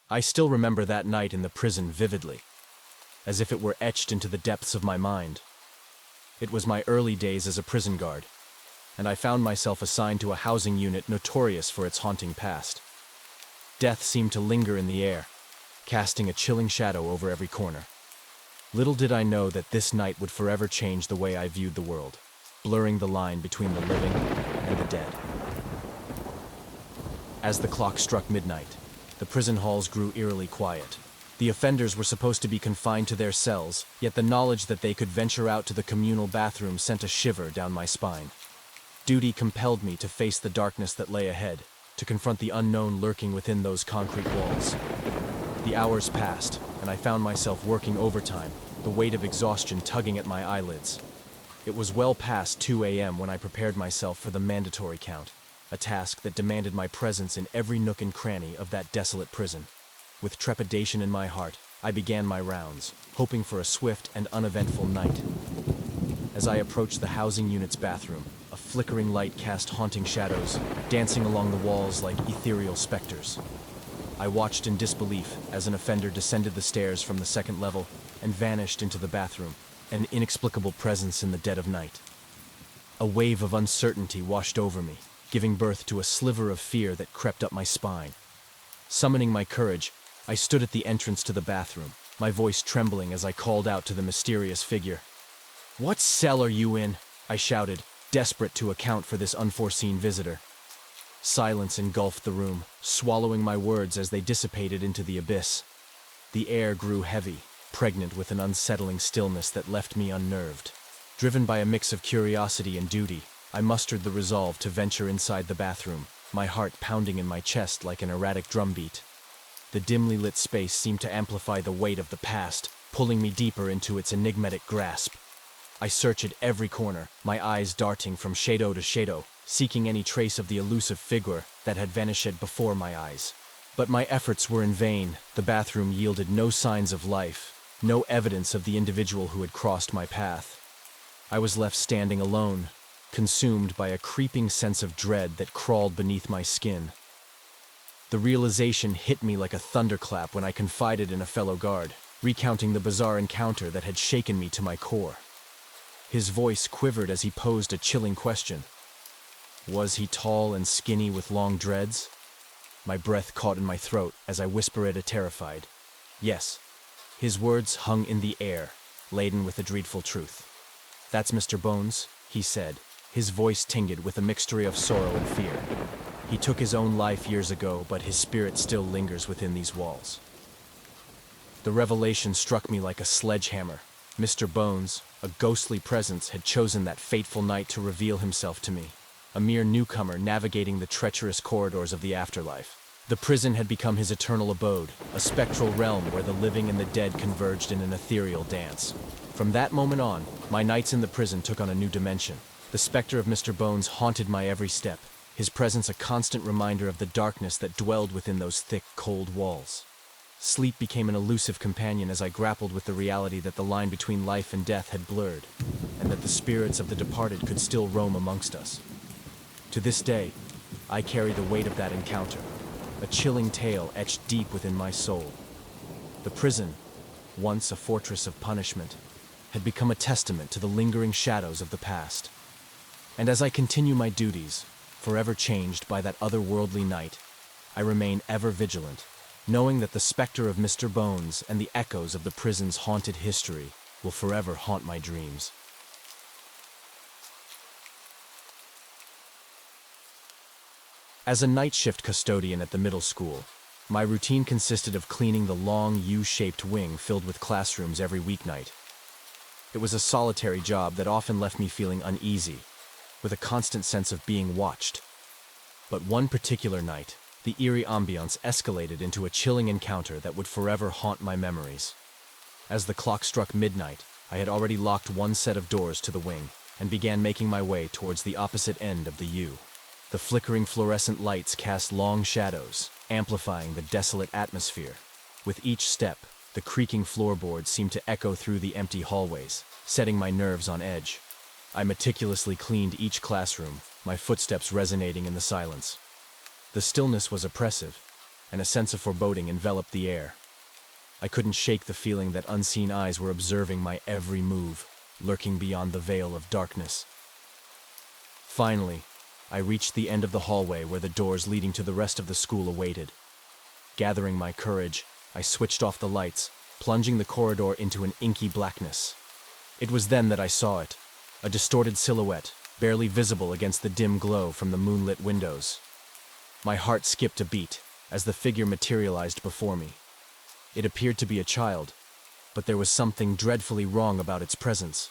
I still remember that night in the prison vividly, as if it were etched into the depths of my mind. It was my early days as a prison guard, and I found myself assigned to a housing unit notorious for its haunting past. Death seemed to linger in the air, casting a chilling shadow over every corner. Little did I know that this night would forever change the way I viewed the world, blurring the line between the living and the dead. As the clock struck midnight, the prison halls grew eerily quiet. The offenders were supposed to be confined to their cells, yet the knowledge that they could venture out to the communal bathroom sent a shiver down my spine. Duty compelled me to face the darkness that lay ahead, to confront the unknown lurking within those concrete walls. The hours passed, and I found myself working overtime, the weight of exhaustion tugging at my eyelids. It was well past 2 a.m. when I prepared myself for the mandatory count, a task that demanded my presence in every nook and cranny of that desolate prison. With trepidation in my heart, I began my rounds, hoping for a swift and uneventful night. As I approached the housing unit's bathroom, a flickering light cast haunting shadows, dancing along the walls like ethereal specters. I watched in disbelief as an offender descended the stairs from the second level and vanished into the bathroom, an inexplicable presence in the dead of night. A wave of uncertainty washed over me, giving birth to a sliver of fear that crept up my spine. Summoning my courage, I stood at the entrance to the bathroom, my voice trembling as I called out to the mysterious figure. "What cell are you in?" I shouted, desperate to account for this unforeseen visitor. Silence engulfed the room, swallowing my words as they dissipated into the abyss. The air grew heavy, pregnant with an unsettling stillness that left me unnerved. Driven by a mix of curiosity and duty, I mustered the resolve to venture inside the bathroom, my heart pounding in my chest like an erratic drumbeat. The dimly lit space seemed to amplify the weight of the past, pulling me deeper into its enigmatic grasp. I searched every corner, my eyes darting from shadow to shadow, seeking any trace of the elusive figure that had vanished before my eyes. But my efforts were in vain. The bathroom yielded no signs of life, no evidence of the individual who had crossed my path. I was left standing alone, consumed by a creeping sense of dread that crawled beneath my skin. The realization hit me like a thunderclap when I confided in a fellow guard, recounting the bizarre encounter that had shaken me to my core. His voice quivered as he posed a chilling question. Was he tall and skinny with long dreads? My breath caught in my throat as I whispered terrified. Yes. His words hung in the air, laden with a dreadful truth. "That's Mr. Bones," he said, his voice tinged with a mixture of sorrow and fear. "He took his own life years ago, but his spirit still lingers within these walls." The revelation struck me like a sledgehammer. Mr. Bones, a ghostly presence, had chosen that fateful night to reveal himself to me, a mere newcomer navigating the treacherous corridors of the afterlife. The prison had become his eternal abode, a spectral realm where the living and the dead converged in an ethereal dance. From that moment on, my nights in the prison took on a new dimension. The specter of Mr. Bones haunted my every step, his presence a constant reminder of the darkness that dwelled within those thick, cold walls. Sleep became an elusive companion as I grappled with the reality that the line between life and death had blurred, and that the spirits of the departed could still roam amongst us. To this day, I carry the weight of that encounter, a chilling tale etched deep within my soul. The prison, once a fortress of punishment, had become a testament to the lingering shadows of the past. And as I continue my duties, forever changed by that otherworldly night, I remain ever vigilant, knowing that the specter of Mr. Bones and the echoes of the prison's haunted history will forever haunt my dreams. As a night shift custodian at the middle school, my routine consisted of cleaning the long U-shaped wing filled with classrooms every weeknight. It was a solitary job that often left me feeling uneasy, with a constant sense of being watched. But one particular night, the eerie ambiance escalated into a chilling encounter that would forever haunt my memories. As the clock struck midnight, I had already locked one set of doors to the wing and began making my way towards the opposite end of the U. The flickering fluorescent lights cast long shadows, amplifying the desolate atmosphere. With each step, the creaking floorboards seemed to echo through the empty hallways, setting my nerves on edge. I meticulously cleaned each classroom, my footsteps resonating in the silence. The stillness was oppressive, and a sense of foreboding enveloped the air. I couldn't shake the feeling that unseen eyes were observing my every move, lurking beyond the veil of darkness. Finally, I reached the end of the hallway where the doors leading to the rest of the school awaited. Gathering my courage, I switched off the lights, plunging the corridor into an inky blackness. It was then that I saw it, a distorted silhouette, barely visible against the dim glow from the moonlit windows. My heart skipped a beat as the figure materialized before me. It appeared to be a child, but there was something dreadfully wrong about its presence.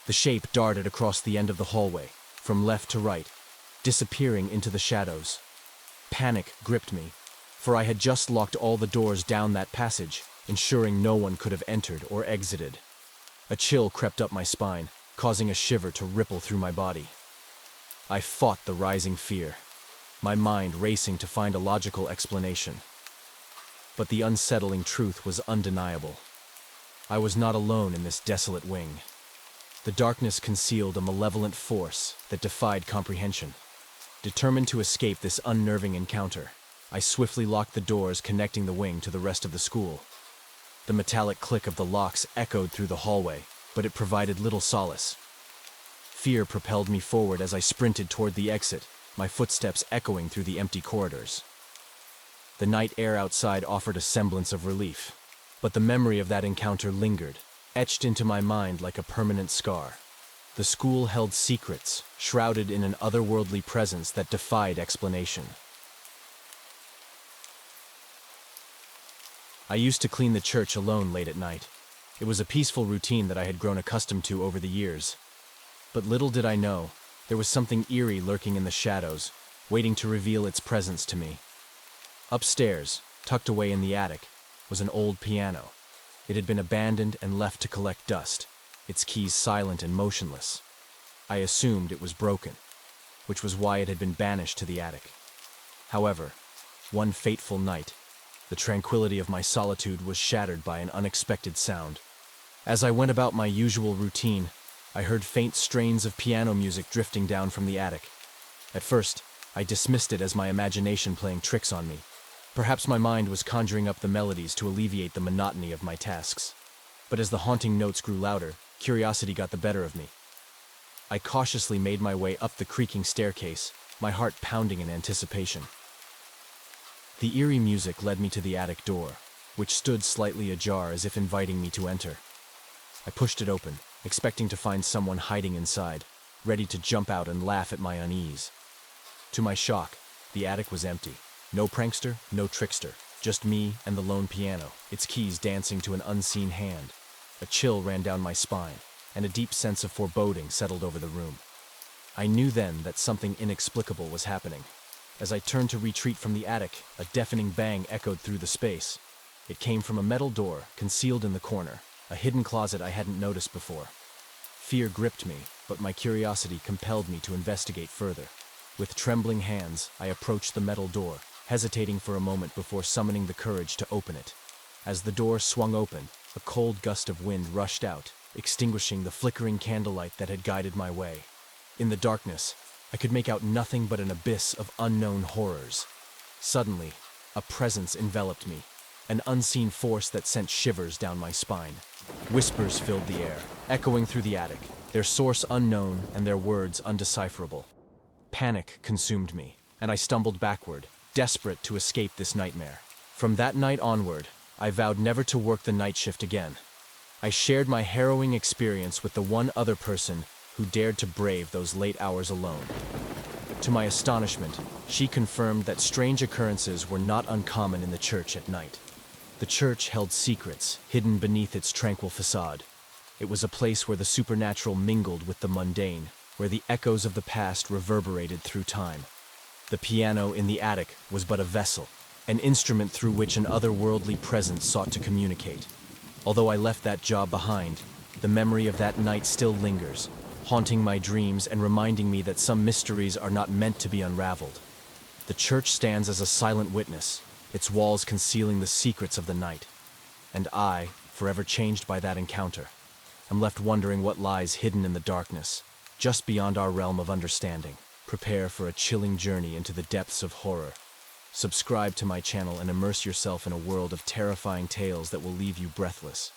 The shape darted across the end of the hallway, from left to right, disappearing into the shadows. Panic gripped me, for I had just locked all the doors down that passage, ensuring no one could have entered or exited. A chill crept up my spine, causing a shiver to ripple through my body. I fought the rising fear, my mind racing to find a logical explanation. But the unsettling truth was undeniable. I was not alone in this desolate wing. The darkness concealed a malevolent force that defied comprehension. Determined to escape this unnerving encounter, I swiftly locked the doors connecting the wing to the rest of the school. The metallic click of the locks echoed through the hallway, but it provided little solace. Fear propelled me forward as I sprinted toward the exit, my footsteps echoing through the empty corridors. The night air outside offered a semblance of relief, but the memory of that encounter lingered, etched into my mind like a permanent scar. The school held secrets, shrouded in an otherworldly presence that defied explanation. I used to clean the church alone late at night. It was a peaceful routine that I had grown accustomed to over the years. But little did I know, there was something eerie lurking in the shadows, waiting to reveal its presence to me. Upstairs, tucked away in the attic, was an old piano. It had been abandoned and left to collect dust, its keys silent and motionless. I assumed it was broken, which was why it had been banished to the attic. However, one fateful night, the tranquility of my solitude was shattered by an unexpected sound. As I went about my usual routine, I heard faint strains of piano music drifting down from the attic. At first, I dismissed it as my imagination playing tricks on me. Perhaps my mind was conjuring up the melodies to alleviate the monotony of my tasks. But as the haunting notes grew louder, curiosity got the better of me. I cautiously made my way up the creaking staircase, my heart pounding in anticipation. The eerie music led me to the attic door, which stood slightly ajar as if inviting me to enter. I pushed it open, expecting to find someone hiding inside, ready to jump out and laugh at my unease. To my shock, the attic was empty. No prankster, no trickster, just me and the lone piano, its keys dancing to an unseen hand. A chill ran down my spine, and a deep sense of foreboding settled over the room. I knew then that something inexplicable was happening. As I turned to retreat from the attic, a deafening bang echoed through the space. It came from a metal door, concealed in the corner, a hidden closet I hadn't noticed before. Fear gripped me, but my curiosity compelled me to investigate further. With trembling hands, I approached the metal door, hesitating for a moment before summoning the courage to open it. As the door swung open, a cold gust of wind rushed out, extinguishing the flickering candlelight that had guided my way. In the darkness, I could make out nothing but an abyss of unknown horrors. Suddenly, a presence enveloped me, an unseen force that sent shivers down my spine. Whispers filled the air, echoing through the attic, their source unknown and their words undecipherable. Panic consumed me, and I stumbled backward, desperate to escape this nightmare. From that night onward, I vowed never to work the night shift again. I shared my harrowing experience with the one other person who dared to brave those late hours alone. To my astonishment, she confirmed that strange occurrences were not uncommon in the church at night. The church held secrets hidden beneath its tranquil facade. It was a place where the supernatural mingled with the mundane, where the echoes of the past reverberated through time. The piano in the attic was but a vessel, an instrument through which an otherworldly presence sought to communicate. Although I left that job behind, the memory of that night still lingers, haunting my dreams and reminding me that some mysteries are not meant to be unraveled. The church stands as a silent witness, its walls concealing the secrets of the night. And I, forever changed by that encounter, am left wondering what lies hidden in the darkness, just beyond our realm of understanding. Prepare for a chilling journey into the depths of horror. Subscribe to my channel and immerse yourself in a world of terrifying tales that will leave you breathless.